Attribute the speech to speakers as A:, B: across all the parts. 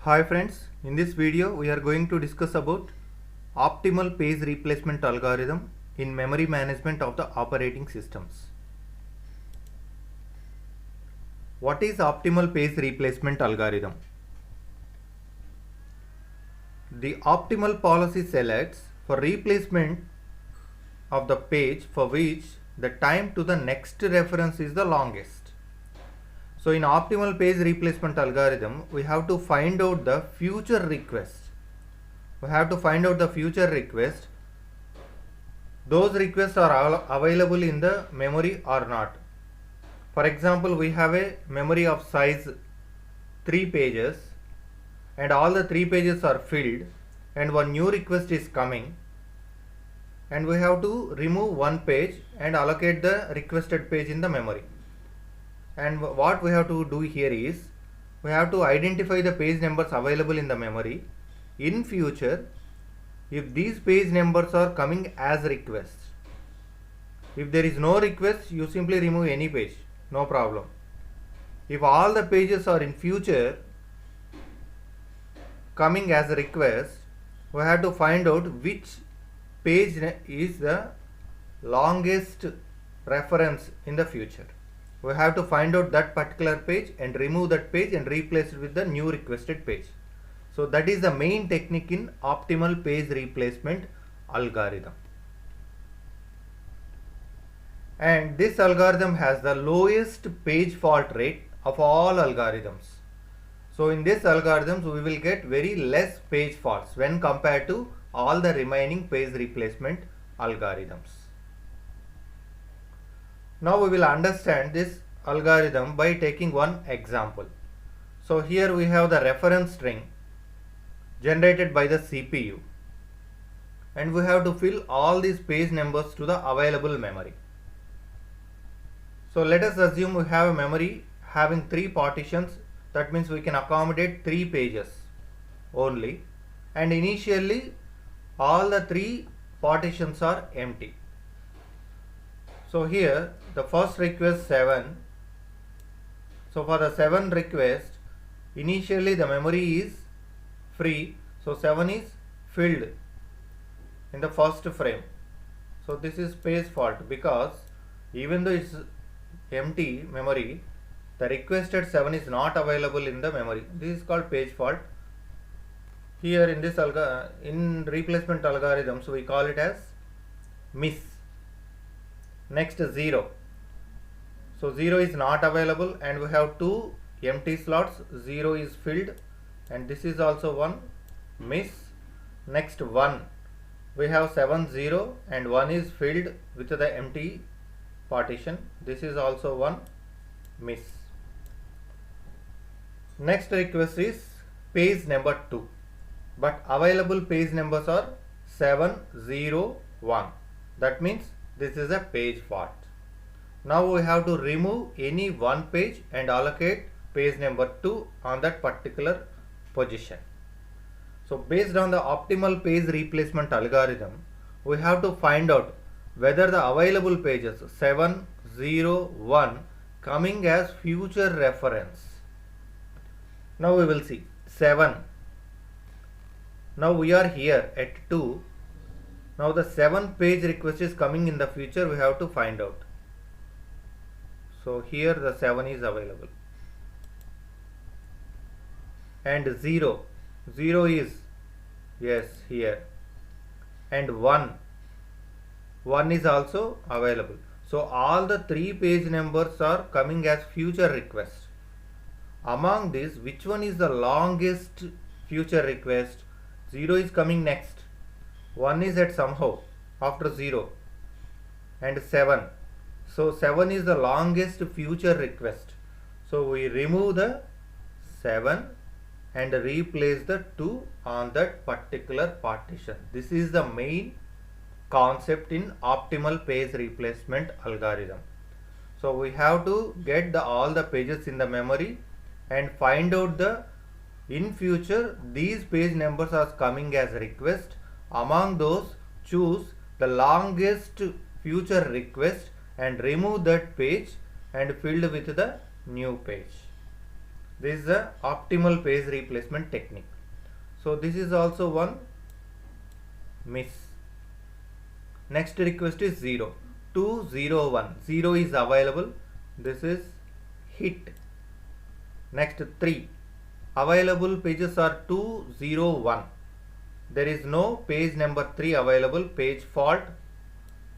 A: Hi friends, in this video we are going to discuss about optimal page replacement algorithm in memory management of the operating systems. What is optimal page replacement algorithm? The optimal policy selects for replacement of the page for which the time to the next reference is the longest. So in optimal page replacement algorithm, we have to find out the future request. Those requests are available in the memory or not. For example, we have a memory of size 3 pages and all the 3 pages are filled and one new request is coming, and we have to remove one page and allocate the requested page in the memory. And what we have to do here is we have to identify the page numbers available in the memory. In future, if these page numbers are coming as requests, if there is no request, you simply remove any page, no problem. If all the pages are in future coming as a request, we have to find out which page is the longest reference in the future. We have to find out that particular page and remove that page and replace it with the new requested page. So that is the main technique in optimal page replacement algorithm. And this algorithm has the lowest page fault rate of all algorithms. So in this algorithm, we will get very less page faults when compared to all the remaining page replacement algorithms. Now we will understand this algorithm by taking one example. So here we have the reference string generated by the CPU, and we have to fill all these page numbers to the available memory. So let us assume we have a memory having 3 partitions. That means we can accommodate 3 pages only, and initially all the 3 partitions are empty. So here the first request 7. So for the 7 request, initially the memory is free, so 7 is filled in the first frame. So this is page fault, because even though it's empty memory, the requested 7 is not available in the memory. This is called page fault. Here in this in replacement algorithms, we call it as miss. Next 0. So 0 is not available and we have 2 empty slots. 0 is filled and this is also one miss. Next 1. We have 7 0 and 1 is filled with the empty partition. This is also one miss. Next request is page number 2, but available page numbers are 7 0 1. That means this is a page fault. Now we have to remove any one page and allocate page number 2 on that particular position. So based on the optimal page replacement algorithm, we have to find out whether the available pages 7 0 1 coming as future reference. Now we will see 7. Now we are here at 2. Now the 7 page request is coming in the future, we have to find out. So here the 7 is available. And 0. 0 is, yes, here. And 1. 1 is also available. So all the 3 page numbers are coming as future requests. Among these, which one is the longest future request? 0 is coming next. 1 is at somehow after 0 and 7. So 7 is the longest future request. So we remove the 7 and replace the 2 on that particular partition. This is the main concept in optimal page replacement algorithm. So we have to get all the pages in the memory and find out in future these page numbers are coming as request. Among those, choose the longest future request and remove that page and filled with the new page. This is the optimal page replacement technique. So this is also one miss. Next request is 0. 201. 0 is available. This is hit. Next 3. Available pages are 201. There is no page number 3 available. Page fault.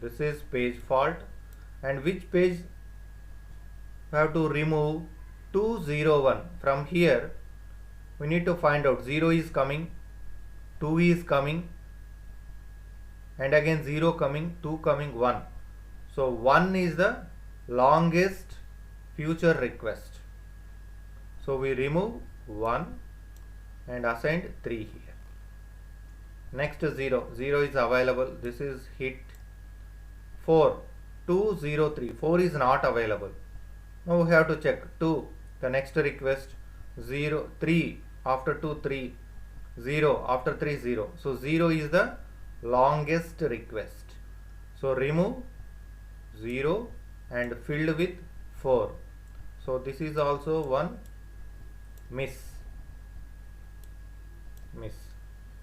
A: This is page fault. And which page we have to remove? 201. From here we need to find out. 0 is coming, 2 is coming, and again 0 coming, 2 coming, 1. So 1 is the longest future request. So we remove 1 and assigned 3 here. Next 0. 0 is available. This is hit. 4. 203. 4 is not available. Now we have to check 2. The next request 0. 3. After 2 3. 0. After 3 0. So 0 is the longest request. So remove 0 and filled with 4. So this is also one miss.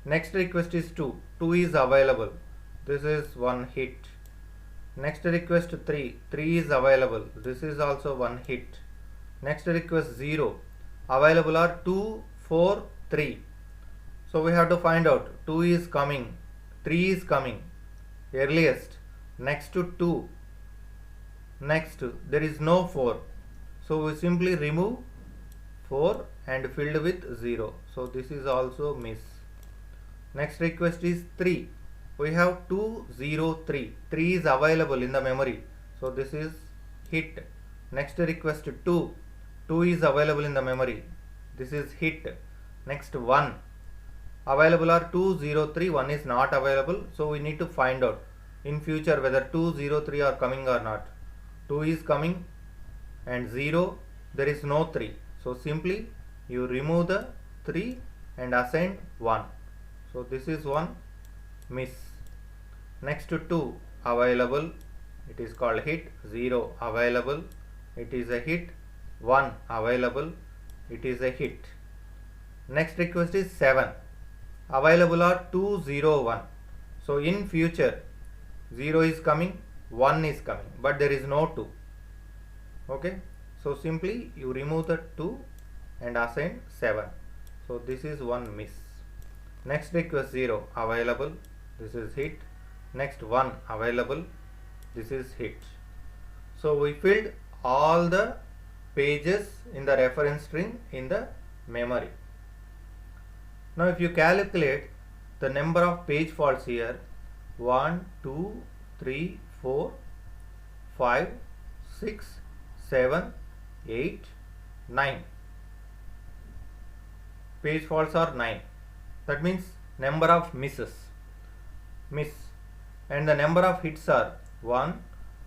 A: Next request is 2. 2 is available. This is one hit. Next request 3. 3 is available. This is also one hit. Next request 0. Available are 2, 4, 3. So we have to find out. 2 is coming. 3 is coming. Earliest. Next to 2. Next there is no 4. So we simply remove 4 and filled with 0. So this is also miss. Next request is 3. We have 203. 3 is available in the memory. So this is hit. Next request 2. 2 is available in the memory. This is hit. Next 1. Available are 203. 1 is not available. So we need to find out in future whether 203 are coming or not. 2 is coming and 0. There is no 3. So simply you remove the 3 and assign 1. So this is one miss. Next 2 available. It is called hit. 0 available. It is a hit. 1 available. It is a hit. Next request is 7. Available are 201. So in future 0 is coming, 1 is coming, but there is no 2. Okay. So simply you remove the 2 and assign 7. So this is one miss. Next request 0 available. This is hit. Next 1 available. This is hit. So we filled all the pages in the reference string in the memory. Now if you calculate the number of page faults here, 1, 2, 3, 4, 5, 6, 7, 8, 9. Page faults are 9. That means number of miss, and the number of hits are 1,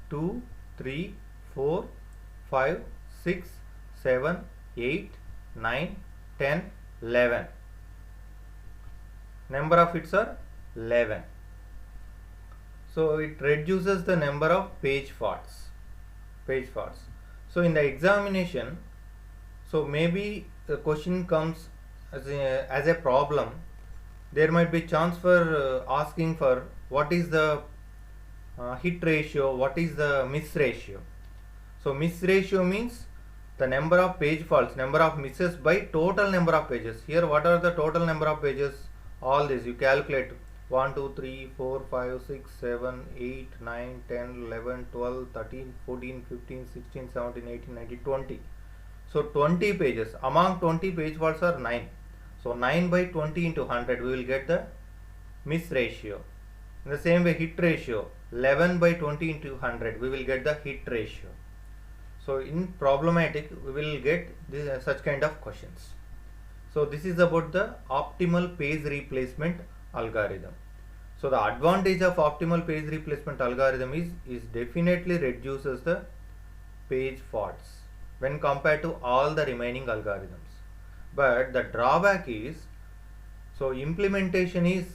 A: 2, 3, 4, 5, 6, 7, 8, 9, 10, 11. Number of hits are 11. So it reduces the number of page faults. So in the examination, so maybe the question comes as a problem. There might be chance for asking for what is the hit ratio, what is the miss ratio. So miss ratio means the number of page faults, number of misses by total number of pages. Here what are the total number of pages? All this you calculate 1, 2, 3, 4, 5, 6, 7, 8, 9, 10, 11, 12, 13, 14, 15, 16, 17, 18, 19, 20. So 20 pages. Among 20 page faults are 9. So 9 by 20 into 100 we will get the miss ratio. In the same way hit ratio 11 by 20 into 100 we will get the hit ratio. So in problematic we will get this, such kind of questions. So this is about the optimal page replacement algorithm. So the advantage of optimal page replacement algorithm is definitely reduces the page faults when compared to all the remaining algorithms. But the drawback is, so implementation is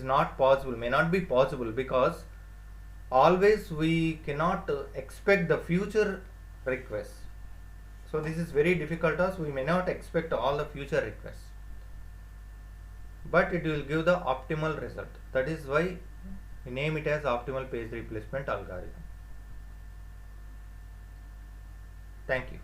A: not possible, may not be possible, because always we cannot expect the future requests. So this is very difficult as we may not expect all the future requests, but it will give the optimal result. That is why we name it as optimal page replacement algorithm. Thank you.